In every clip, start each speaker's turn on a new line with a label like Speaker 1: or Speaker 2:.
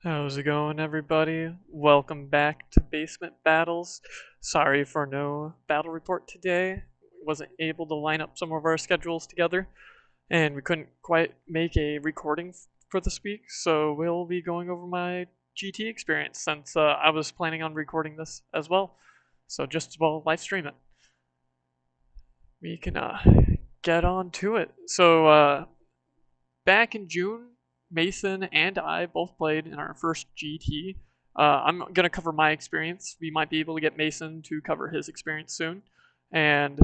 Speaker 1: How's it going, everybody? Welcome back to Basement Battles. Sorry for no battle report today. Wasn't able to line up some of our schedules together, and we couldn't quite make a recording for this week, so we'll be going over my GT experience since I was planning on recording this as well. So just as well live stream it. We can get on to it. So back in June, Mason and I both played in our first GT. I'm going to cover my experience. We might be able to get Mason to cover his experience soon. And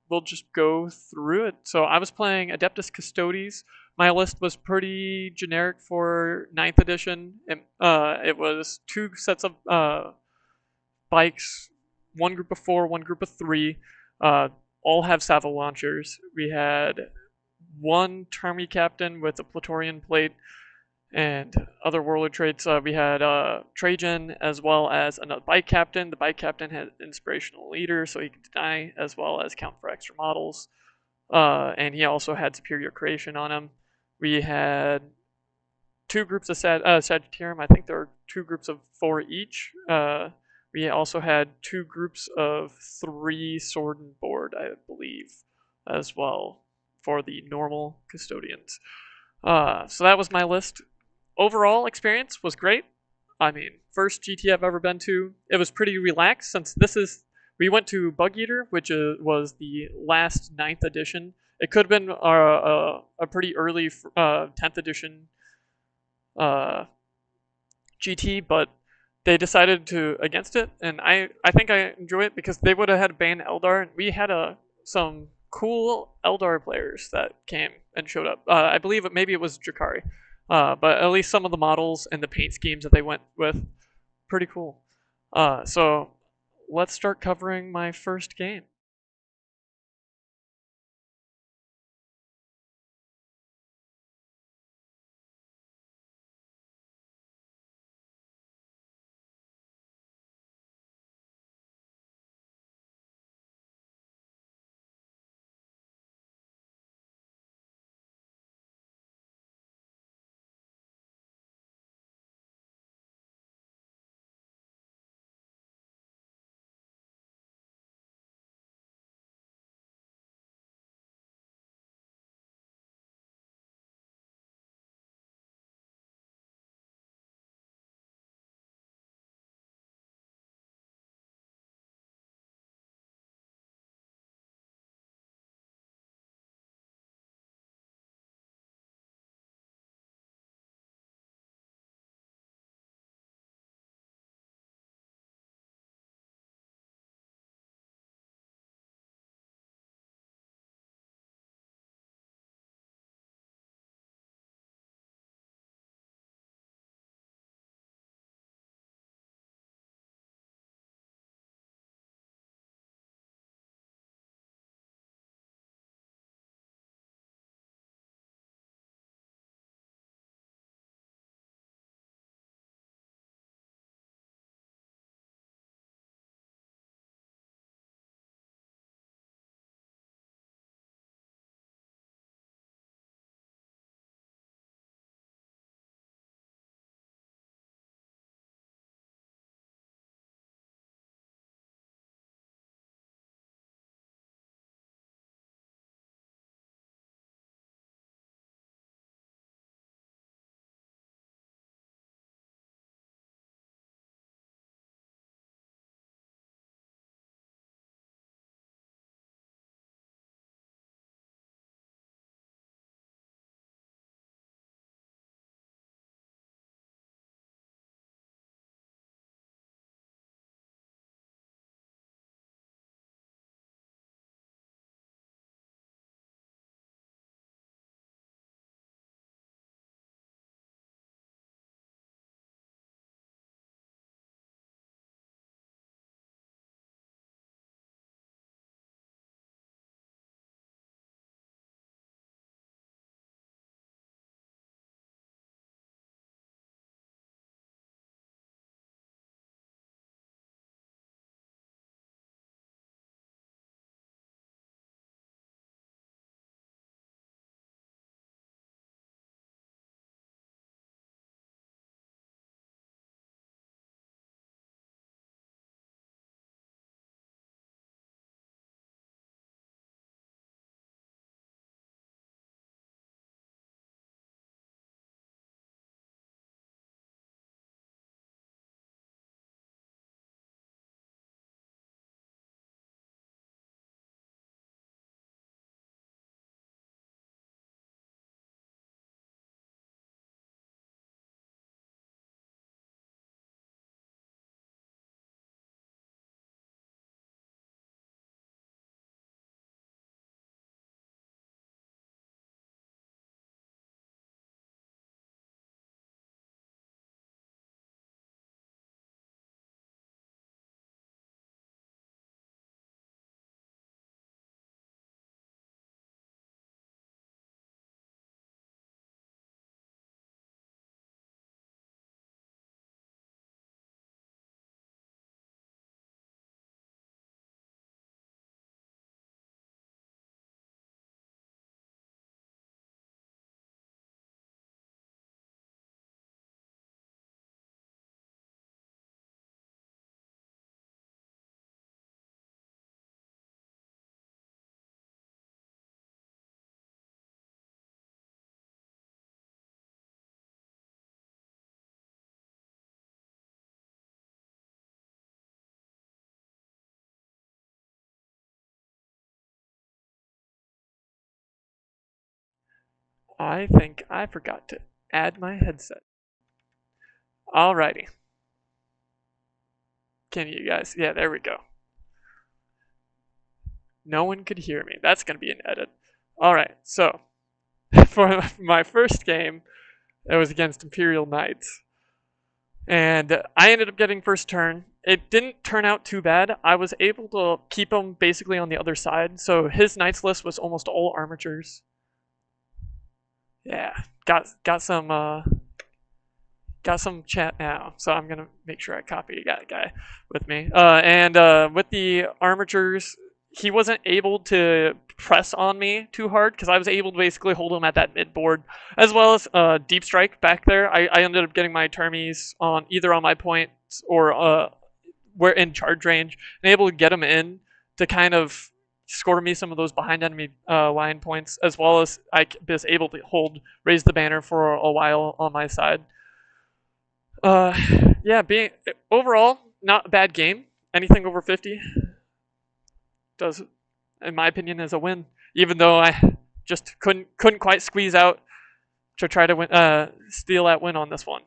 Speaker 1: we'll just go through it. So I was playing Adeptus Custodes. My list was pretty generic for ninth edition. It was two sets of bikes, one group of four, one group of three. Uh, all have Savo launchers. We had one Termi captain with a Platorian plate and other warlord traits. We had Trajan as well as another bike captain. The bike captain had inspirational leader, so he could deny as well as count for extra models. And he also had superior creation on him. We had two groups of Sagittarium. I think there are two groups of four each. We also had two groups of three sword and board, I believe, as well for the normal custodians. So that was my list. Overall experience was great. I mean, first GT I've ever been to. It was pretty relaxed since we went to BugEater, which was the last ninth edition. It could have been a pretty early 10th edition uh, GT, but they decided to against it, and I think I enjoy it because they would have had to ban Eldar, and we had some cool Eldar players that came and showed up. I believe maybe it was Drakari, but at least some of the models and the paint schemes that they went with, pretty cool. So let's start covering my first game. I think I forgot to add my headset. Alrighty. Can you guys? Yeah, there we go. No one could hear me. That's going to be an edit. Alright, so for my first game, it was against Imperial Knights. And I ended up getting first turn. It didn't turn out too bad. I was able to keep him basically on the other side. So his Knights list was almost all armatures. Yeah, got some chat now, so I'm gonna make sure I copy that guy with me. And with the armatures, he wasn't able to press on me too hard because I was able to basically hold him at that mid board, as well as deep strike back there. I ended up getting my termies on either on my points or were in charge range, and able to get him in to kind of score me some of those behind enemy line points, as well as I was able to raise the banner for a while on my side. Uh, yeah, being overall not a bad game. Anything over 50 does, in my opinion, is a win. Even though I just couldn't quite squeeze out to try to win, steal that win on this one.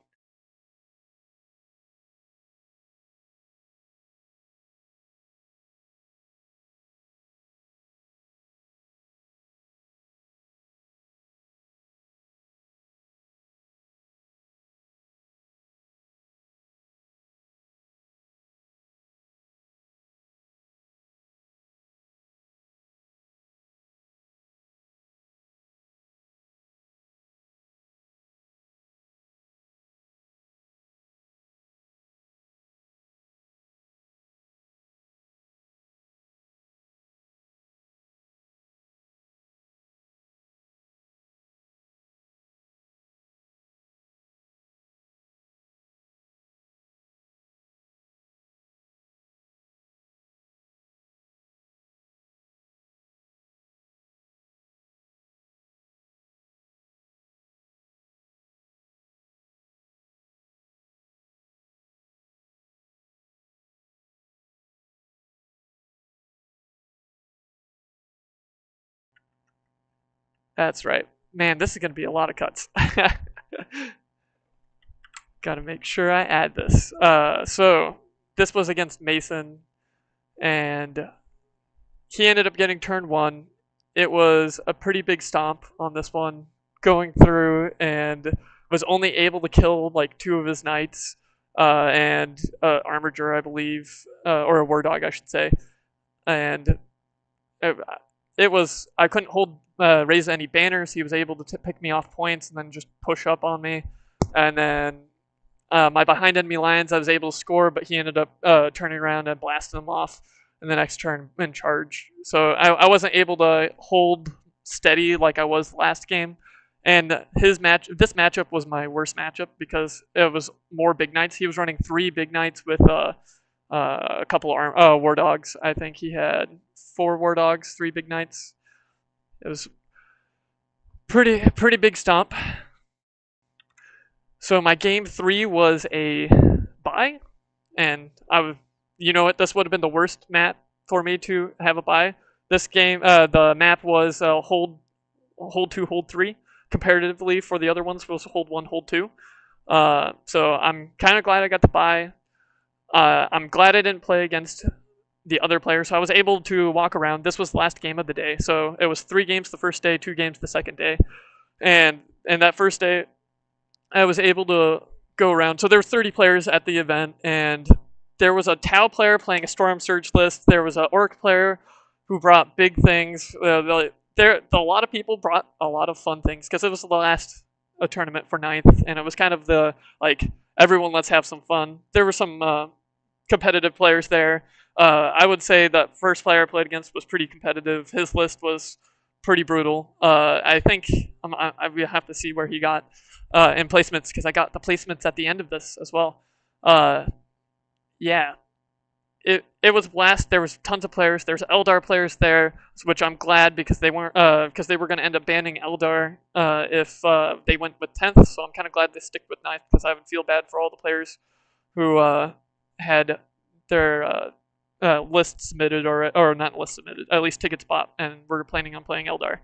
Speaker 1: That's right. Man, this is gonna be a lot of cuts. Gotta make sure I add this. So this was against Mason, and he ended up getting turn one. It was a pretty big stomp on this one, going through, and was only able to kill like two of his knights and armager, I believe, or a war dog, I should say. And it, it was I couldn't raise any banners. He was able to pick me off points and then just push up on me, and then my behind enemy lines, I was able to score, but he ended up turning around and blasting them off in the next turn in charge. So I wasn't able to hold steady like I was last game. And this matchup was my worst matchup because it was more big knights. He was running 3 big knights with a couple of war dogs. I think he had 4 war dogs, 3 big knights. It was pretty big stomp. So my game 3 was a bye, and you know what? This would have been the worst map for me to have a bye. This game, the map was hold 2, hold 3. Comparatively, for the other ones, was hold 1, hold 2. So I'm kind of glad I got the bye. I'm glad I didn't play against the other players, so I was able to walk around. This was the last game of the day, so it was 3 games the first day, 2 games the second day, and that first day, I was able to go around. So there were 30 players at the event, and there was a Tau player playing a Storm Surge list. There was an Orc player who brought big things. A lot of people brought a lot of fun things because it was the last tournament for 9th, and it was kind of the like everyone let's have some fun. There were some competitive players there. I would say that first player I played against was pretty competitive. His list was pretty brutal. I think I will have to see where he got in placements because I got the placements at the end of this as well. Yeah, it was blast. There was tons of players. There's Eldar players there, which I'm glad because they weren't because they were going to end up banning Eldar if they went with 10th. So I'm kind of glad they stick with 9th because I would feel bad for all the players who had their list submitted or not list submitted, at least tickets bought, and were planning on playing Eldar.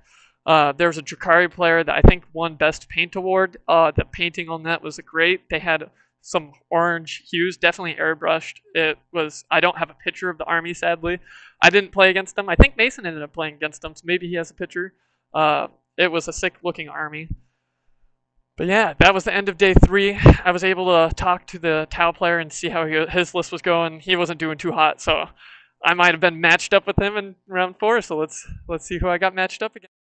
Speaker 1: There was a Drakari player that I think won Best Paint Award. The painting on that was great. They had some orange hues, definitely airbrushed. It was. I don't have a picture of the army, sadly. I didn't play against them. I think Mason ended up playing against them, so maybe he has a picture. It was a sick-looking army. But yeah, that was the end of day 3. I was able to talk to the Tau player and see how his list was going. He wasn't doing too hot, so I might have been matched up with him in round 4. So let's see who I got matched up against.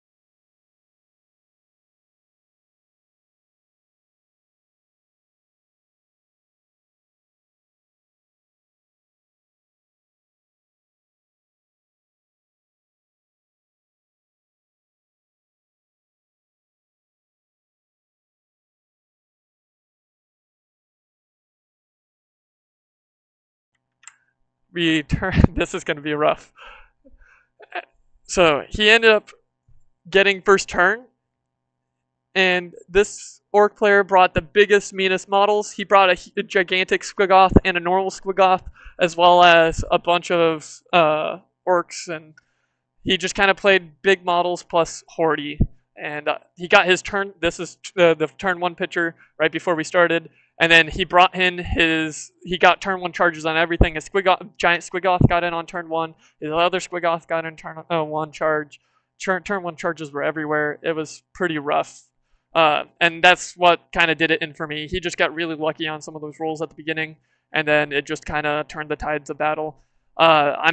Speaker 1: We turn. This is going to be rough. So he ended up getting first turn, and this orc player brought the biggest, meanest models. He brought a gigantic Squiggoth and a normal Squiggoth, as well as a bunch of orcs, and he just kind of played big models plus Hordy. And he got his turn. This is the turn 1 picture right before we started. And then he brought in his. He got turn 1 charges on everything. His giant Squiggoth got in on turn 1. His other Squiggoth got in turn 1 charge. Turn 1 charges were everywhere. It was pretty rough. And that's what kind of did it in for me. He just got really lucky on some of those rolls at the beginning, and then it just kind of turned the tides of battle. I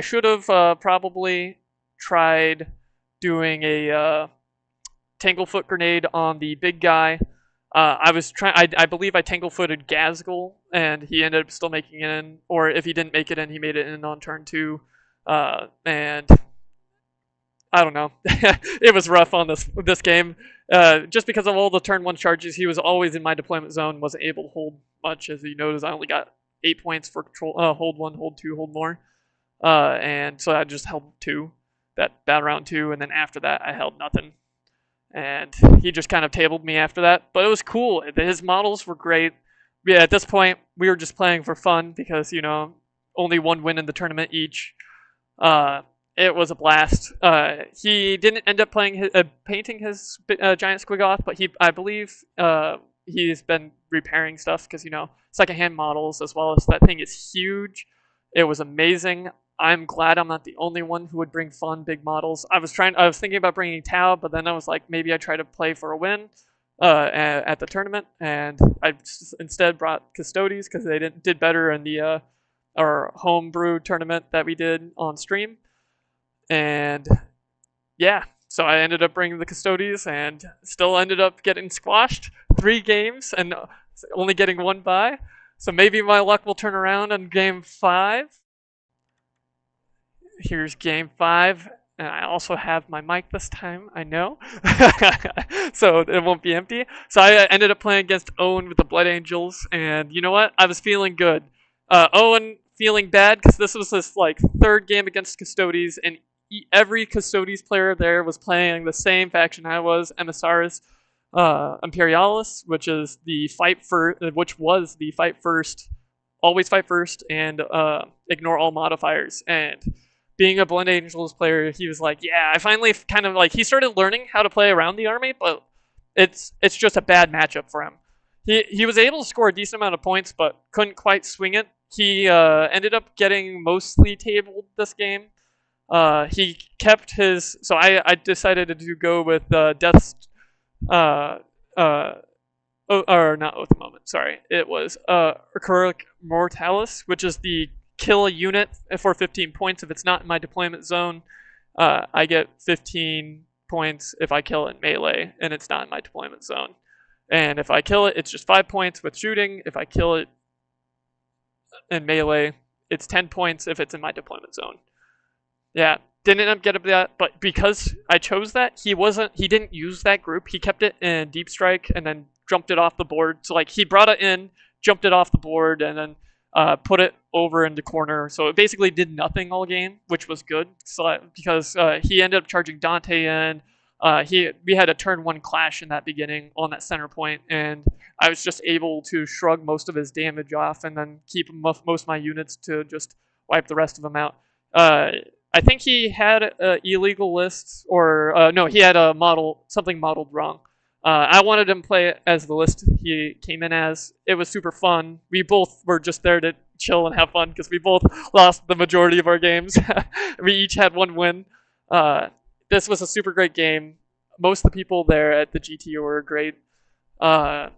Speaker 1: should have probably tried doing a Tanglefoot grenade on the big guy. I believe I Tanglefooted Gazgul, and he ended up still making it in. Or if he didn't make it in, he made it in on turn 2. And I don't know. It was rough on this game. Just because of all the turn 1 charges, he was always in my deployment zone, wasn't able to hold much. As you notice, I only got 8 points for control, hold 1, hold 2, hold more. And so I just held 2, that round 2, and then after that I held nothing. And he just kind of tabled me after that. But it was cool. His models were great. Yeah, at this point, we were just playing for fun because, only 1 win in the tournament each. It was a blast. He didn't end up painting his giant Squiggoth, but I believe he's been repairing stuff because, secondhand models, as well as that thing is huge. It was amazing. I'm glad I'm not the only one who would bring fun big models. I was thinking about bringing Tau, but then I was like, maybe I try to play for a win at the tournament, and I instead brought Custodes because they did better in the our homebrew tournament that we did on stream. And yeah, so I ended up bringing the Custodes and still ended up getting squashed 3 games and only getting 1 bye. So maybe my luck will turn around in game 5. Here's game 5. And I also have my mic this time, I know. So it won't be empty. So I ended up playing against Owen with the Blood Angels. And you know what? I was feeling good. Owen feeling bad because this was his 3rd game against Custodes, and every Custodes player there was playing the same faction I was, Emissaris Imperialis, which was the fight first, always fight first, and ignore all modifiers. And being a Blood Angels player, he was like, yeah, I finally kind of he started learning how to play around the army, but it's just a bad matchup for him. He was able to score a decent amount of points, but couldn't quite swing it. He ended up getting mostly tabled this game. He kept his. So I decided to go with Death's. Or not Oath Moment. Sorry, it was Recurric Mortalis, which is the kill a unit for 15 points if it's not in my deployment zone. I get 15 points if I kill it in melee and it's not in my deployment zone. And if I kill it, it's just 5 points with shooting. If I kill it in melee, it's 10 points if it's in my deployment zone. Yeah, didn't end up getting that, but because I chose that, he didn't use that group. He kept it in Deep Strike and then jumped it off the board. So he brought it in, jumped it off the board, and then put it over in the corner. So it basically did nothing all game, which was good. So because he ended up charging Dante in. We had a turn 1 clash in that beginning on that center point, and I was just able to shrug most of his damage off and then keep most of my units to just wipe the rest of them out. I think he had illegal lists, or no, he had a model something modeled wrong. I wanted him to play as the list he came in as. It was super fun. We both were just there to chill and have fun because we both lost the majority of our games. We each had one win. Uh, this was a super great game. Most of the people there at the GTO were great. Uh,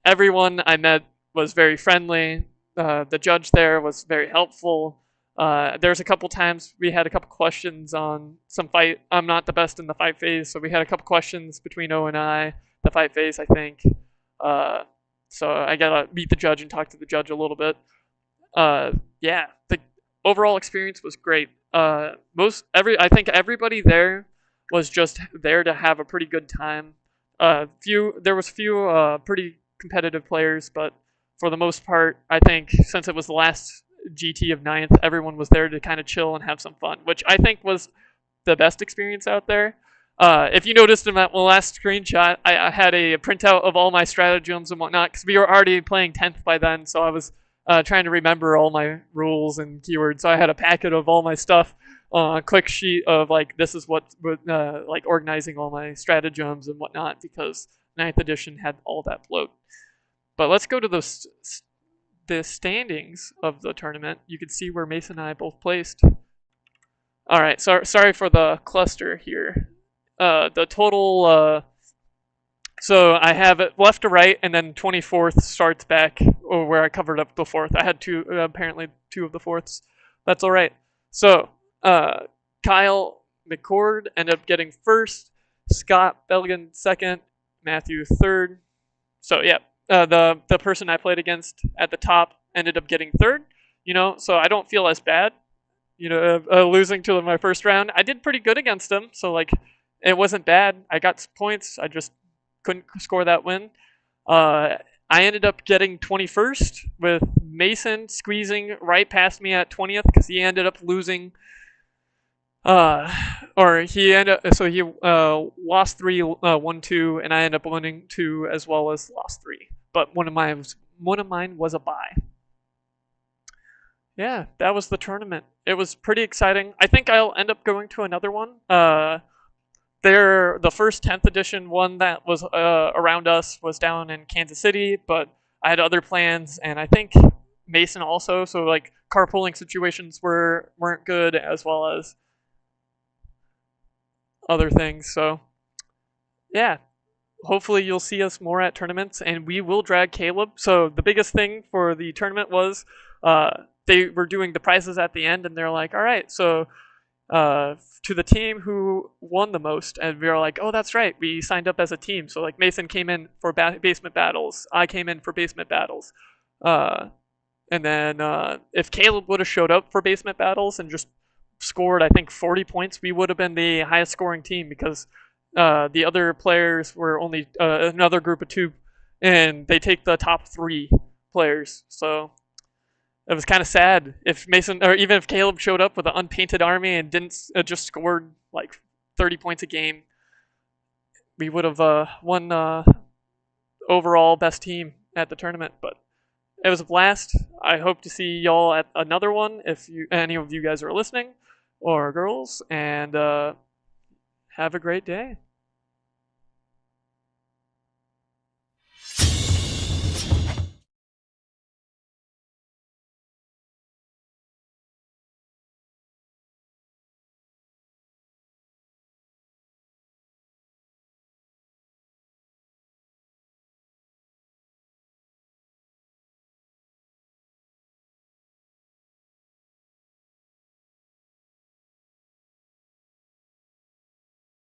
Speaker 1: Everyone I met was very friendly. The judge there was very helpful. There's a couple times we had a couple questions on some fight. I'm not the best in the fight phase, so we had a couple questions between O and I, the fight phase, I think. Uh, so I gotta meet the judge and talk to the judge a little bit. Yeah, the overall experience was great. I think everybody there was just there to have a pretty good time. There was few pretty competitive players, but for the most part, I think since it was the last GT of ninth, everyone was there to kind of chill and have some fun, which I think was the best experience out there. If you noticed in that last screenshot, I had a printout of all my stratagems and whatnot because we were already playing 10th by then, so I was trying to remember all my rules and keywords. So I had a packet of all my stuff, a quick sheet of like this is what like organizing all my stratagems and whatnot because ninth edition had all that bloat. But let's go to the standings of the tournament. You can see where Mason and I both placed. All right, sorry for the cluster here. The total. So I have it left to right, and then 24th starts back where I covered up the fourth. I had apparently two of the fourths. That's all right. So Kyle McCord ended up getting first, Scott Belgan second, Matthew third. So yeah, the person I played against at the top ended up getting third. So I don't feel as bad. Losing to my first round, I did pretty good against him. So like, it wasn't bad. I got points. I just couldn't score that win. I ended up getting 21st with Mason squeezing right past me at 20th because he ended up losing. He lost 3, won 2, and I ended up winning 2 as well as lost 3. But one of mine was a bye. Yeah, that was the tournament. It was pretty exciting. I think I'll end up going to another one. The first 10th edition one that was around us was down in Kansas City, but I had other plans, and I think Mason also. So like carpooling situations weren't good, as well as other things. So yeah, hopefully you'll see us more at tournaments, and we will drag Caleb. So the biggest thing for the tournament was they were doing the prizes at the end, and they're like, all right, so to the team who won the most, and we were like, oh, that's right, we signed up as a team. So like Mason came in for basement battles, I came in for basement battles, and then if Caleb would have showed up for basement battles and just scored, I think 40 points, we would have been the highest scoring team because the other players were only another group of 2, and they take the top 3 players. So it was kind of sad if Mason, or even if Caleb showed up with an unpainted army and didn't just scored like 30 points a game, we would have won overall best team at the tournament. But it was a blast. I hope to see y'all at another one if any of you guys are listening, or girls, and have a great day.